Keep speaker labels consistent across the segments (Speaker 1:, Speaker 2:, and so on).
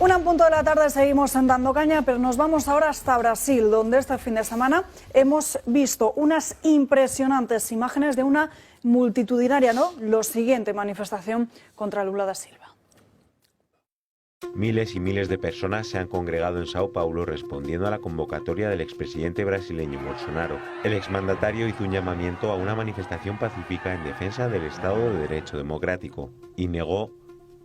Speaker 1: Una en punto de la tarde, seguimos dando caña, pero nos vamos ahora hasta Brasil, donde este fin de semana hemos visto unas impresionantes imágenes de una multitudinaria, lo siguiente, manifestación contra Lula da Silva.
Speaker 2: Miles y miles de personas se han congregado en Sao Paulo respondiendo a la convocatoria del expresidente brasileño Bolsonaro. El exmandatario hizo un llamamiento a una manifestación pacífica en defensa del Estado de Derecho democrático y negó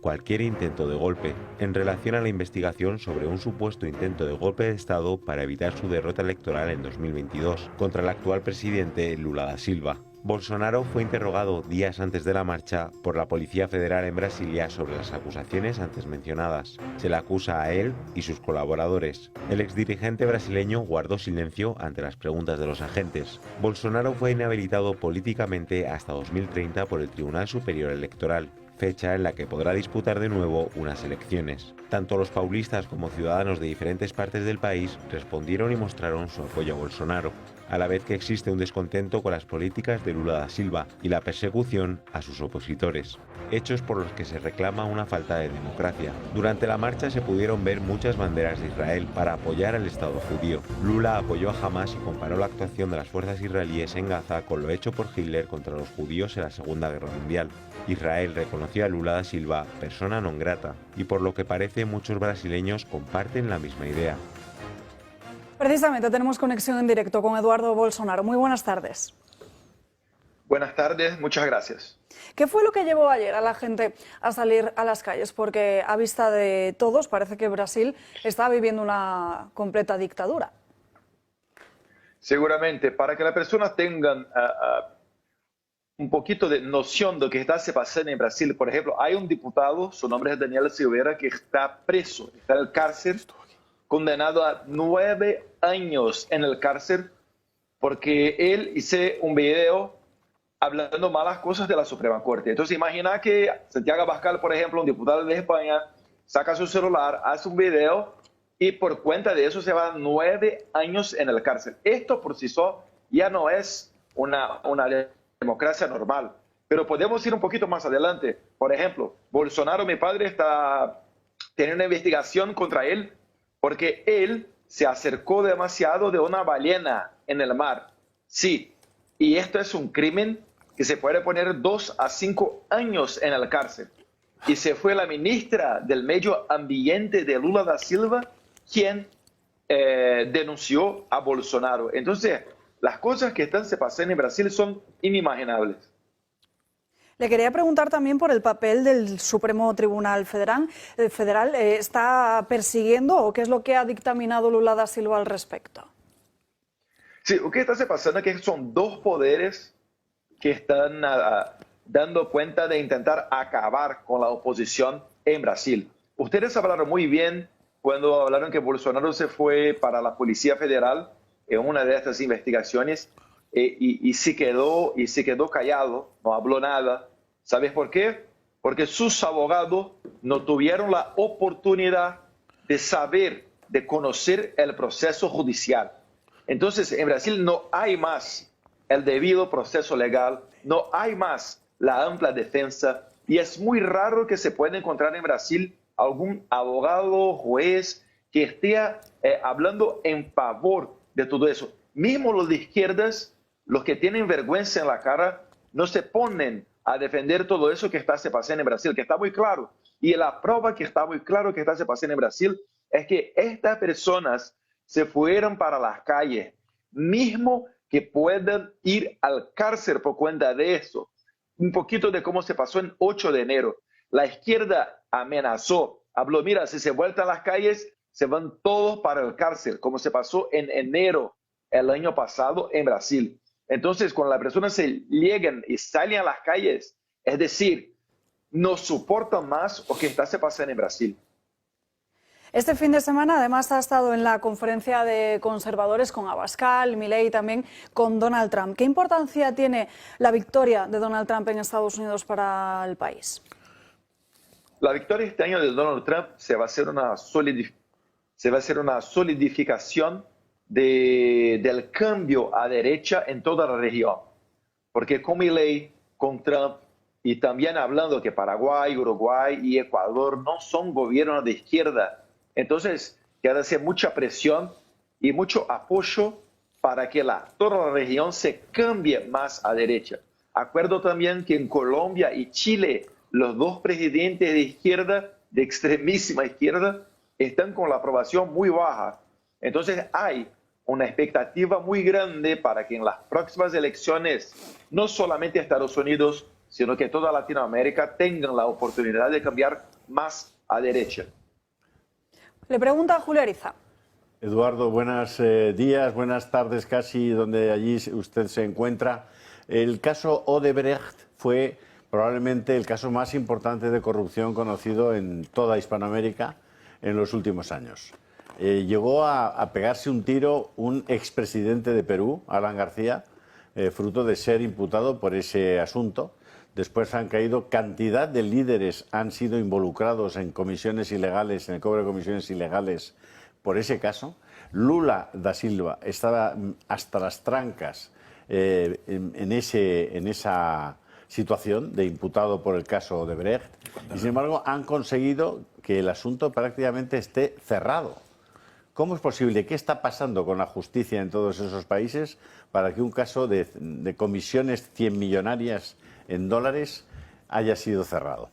Speaker 2: cualquier intento de golpe en relación a la investigación sobre un supuesto intento de golpe de Estado para evitar su derrota electoral en 2022 contra el actual presidente Lula da Silva. Bolsonaro fue interrogado días antes de la marcha por la Policía Federal en Brasilia sobre las acusaciones antes mencionadas. Se le acusa a él y sus colaboradores. El exdirigente brasileño guardó silencio ante las preguntas de los agentes. Bolsonaro fue inhabilitado políticamente hasta 2030 por el Tribunal Superior Electoral, fecha en la que podrá disputar de nuevo unas elecciones. Tanto los paulistas como ciudadanos de diferentes partes del país respondieron y mostraron su apoyo a Bolsonaro, a la vez que existe un descontento con las políticas de Lula da Silva y la persecución a sus opositores, hechos por los que se reclama una falta de democracia. Durante la marcha se pudieron ver muchas banderas de Israel para apoyar al Estado judío. Lula apoyó a Hamas y comparó la actuación de las fuerzas israelíes en Gaza con lo hecho por Hitler contra los judíos en la Segunda Guerra Mundial. Israel reconoció a Lula da Silva persona non grata y por lo que parece muchos brasileños comparten la misma idea.
Speaker 1: Precisamente tenemos conexión en directo con Eduardo Bolsonaro. Muy buenas tardes.
Speaker 3: Buenas tardes, muchas gracias.
Speaker 1: ¿Qué fue lo que llevó ayer a la gente a salir a las calles? Porque a vista de todos parece que Brasil está viviendo una completa dictadura.
Speaker 3: Seguramente, para que las personas tengan un poquito de noción de lo que está se pasando en Brasil, por ejemplo, hay un diputado, su nombre es Daniel Silveira, que está preso, está en el cárcel, condenado a 9 años en el cárcel porque él hizo un video hablando malas cosas de la Suprema Corte. Entonces imagina que Santiago Abascal, por ejemplo, un diputado de España, saca su celular, hace un video y por cuenta de eso se va 9 años en el cárcel. Esto por sí solo ya no es una democracia normal. Pero podemos ir un poquito más adelante. Por ejemplo, Bolsonaro, mi padre, está teniendo una investigación contra él porque él se acercó demasiado de una ballena en el mar. Sí, y esto es un crimen que se puede poner 2 a 5 años en el cárcel. Y se fue la ministra del Medio Ambiente de Lula da Silva quien denunció a Bolsonaro. Entonces, las cosas que están se pasando en Brasil son inimaginables.
Speaker 1: Le quería preguntar también por el papel del Supremo Tribunal Federal. ¿Está persiguiendo o qué es lo que ha dictaminado Lula da Silva al respecto?
Speaker 3: Sí, lo que está pasando es que son dos poderes que están dando cuenta de intentar acabar con la oposición en Brasil. Ustedes hablaron muy bien cuando hablaron que Bolsonaro se fue para la Policía Federal en una de estas investigaciones y se quedó callado, no habló nada. ¿Sabes por qué? Porque sus abogados no tuvieron la oportunidad de saber, de conocer el proceso judicial. Entonces, en Brasil no hay más el debido proceso legal, no hay más la amplia defensa y es muy raro que se pueda encontrar en Brasil algún abogado, juez que esté hablando en favor de todo eso. Mismo los de izquierdas, los que tienen vergüenza en la cara, no se ponen a defender todo eso que está se pasando en Brasil, que está muy claro. Y la prueba que está muy claro que está se pasando en Brasil es que estas personas se fueron para las calles, mismo que puedan ir al cárcel por cuenta de eso. Un poquito de cómo se pasó en 8 de enero. La izquierda amenazó, habló, mira, si se vuelven a las calles, se van todos para el cárcel, como se pasó en enero el año pasado en Brasil. Entonces, cuando las personas se llegan y salen a las calles, es decir, no soportan más lo que está se pasando en Brasil.
Speaker 1: Este fin de semana, además, ha estado en la conferencia de conservadores con Abascal, Milei y también con Donald Trump. ¿Qué importancia tiene la victoria de Donald Trump en Estados Unidos para el país?
Speaker 3: La victoria este año de Donald Trump se va a hacer una solidificación del cambio a derecha en toda la región. Porque con Milei, con Trump y también hablando que Paraguay, Uruguay y Ecuador no son gobiernos de izquierda, Entonces, queda hacer mucha presión y mucho apoyo para que toda la región se cambie más a derecha. Acuerdo también que en Colombia y Chile, los dos presidentes de izquierda, de extremísima izquierda, están con la aprobación muy baja. Entonces hay una expectativa muy grande para que en las próximas elecciones, no solamente Estados Unidos, sino que toda Latinoamérica tengan la oportunidad de cambiar más a derecha.
Speaker 1: Le pregunta a Julio Ariza.
Speaker 4: Eduardo, buenos días, buenas tardes casi, donde allí usted se encuentra. El caso Odebrecht fue probablemente el caso más importante de corrupción conocido en toda Hispanoamérica en los últimos años. Llegó a pegarse un tiro un expresidente de Perú, Alan García, fruto de ser imputado por ese asunto. Después han caído cantidad de líderes, han sido involucrados en comisiones ilegales, en el cobro de comisiones ilegales por ese caso. Lula da Silva estaba hasta las trancas en esa situación de imputado por el caso Odebrecht y sin embargo han conseguido que el asunto prácticamente esté cerrado. ¿Cómo es posible? ¿Qué está pasando con la justicia en todos esos países para que un caso de comisiones 100 millonarias en dólares haya sido cerrado?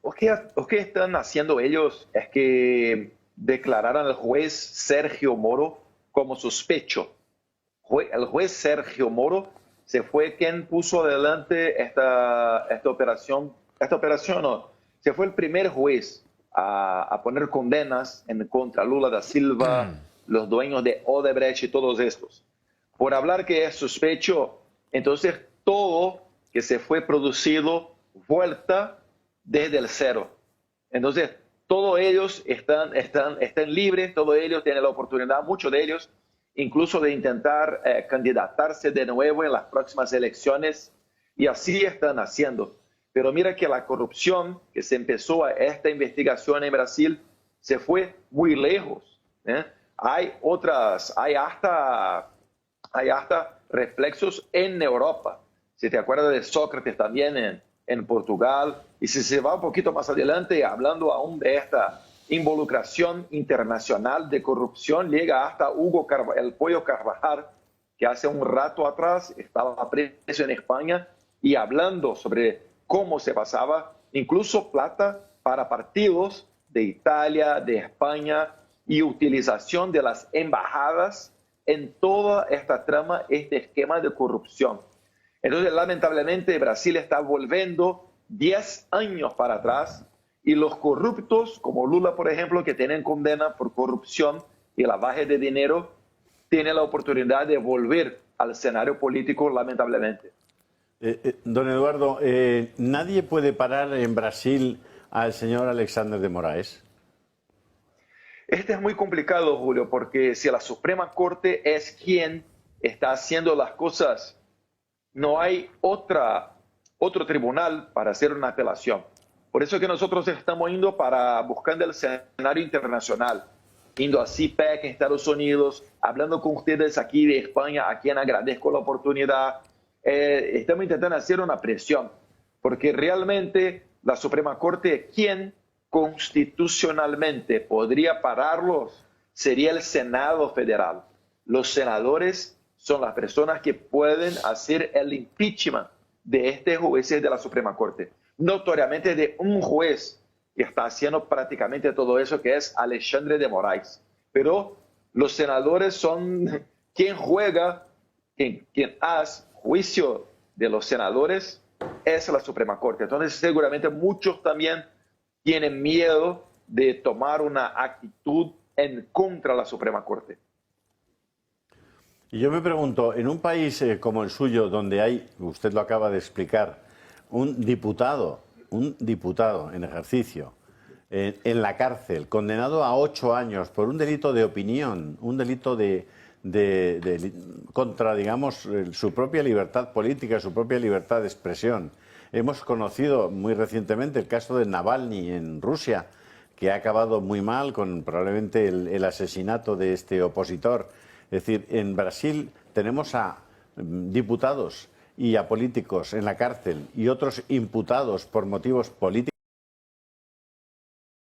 Speaker 3: Lo que están haciendo ellos es que declararon al juez Sergio Moro como sospecho. El juez Sergio Moro se fue quien puso adelante esta operación. Esta operación no, se fue el primer juez a poner condenas en contra Lula da Silva, los dueños de Odebrecht y todos estos. Por hablar que es sospecho, entonces todo que se fue producido vuelta desde el cero. Entonces, todos ellos están libres, todos ellos tienen la oportunidad, muchos de ellos, incluso de intentar candidatarse de nuevo en las próximas elecciones, y así están haciendo. Pero mira que la corrupción que se empezó a esta investigación en Brasil se fue muy lejos. Hay hasta reflexos en Europa. Si te acuerdas de Sócrates también en Portugal, y si se va un poquito más adelante, hablando aún de esta involucración internacional de corrupción, llega hasta el Pollo Carvajal, que hace un rato atrás estaba preso en España y hablando sobre cómo se pasaba incluso plata para partidos de Italia, de España, y utilización de las embajadas en toda esta trama, este esquema de corrupción. Entonces, lamentablemente, Brasil está volviendo 10 años para atrás y los corruptos, como Lula, por ejemplo, que tienen condena por corrupción y lavaje de dinero, tienen la oportunidad de volver al escenario político, lamentablemente.
Speaker 4: Don Eduardo, ¿nadie puede parar en Brasil al señor Alexandre de Moraes?
Speaker 3: Este es muy complicado, Julio, porque si la Suprema Corte es quien está haciendo las cosas, no hay otro tribunal para hacer una apelación. Por eso que nosotros estamos buscando el escenario internacional, yendo a CIPEC en Estados Unidos, hablando con ustedes aquí de España, a quien agradezco la oportunidad. Estamos intentando hacer una presión, porque realmente la Suprema Corte, quien constitucionalmente podría pararlos, sería el Senado Federal. Los senadores son las personas que pueden hacer el impeachment de este jueces de la Suprema Corte. Notoriamente de un juez que está haciendo prácticamente todo eso, que es Alexandre de Moraes. Pero los senadores son quien juega, quien hace juicio de los senadores, es la Suprema Corte. Entonces seguramente muchos también tienen miedo de tomar una actitud en contra de la Suprema Corte.
Speaker 4: Y yo me pregunto, en un país como el suyo, donde hay, usted lo acaba de explicar, un diputado en ejercicio, en la cárcel, condenado a 8 años por un delito de opinión, un delito contra, digamos, su propia libertad política, su propia libertad de expresión. Hemos conocido muy recientemente el caso de Navalny en Rusia, que ha acabado muy mal con probablemente el asesinato de este opositor. Es decir, en Brasil tenemos a diputados y a políticos en la cárcel y otros imputados por motivos políticos.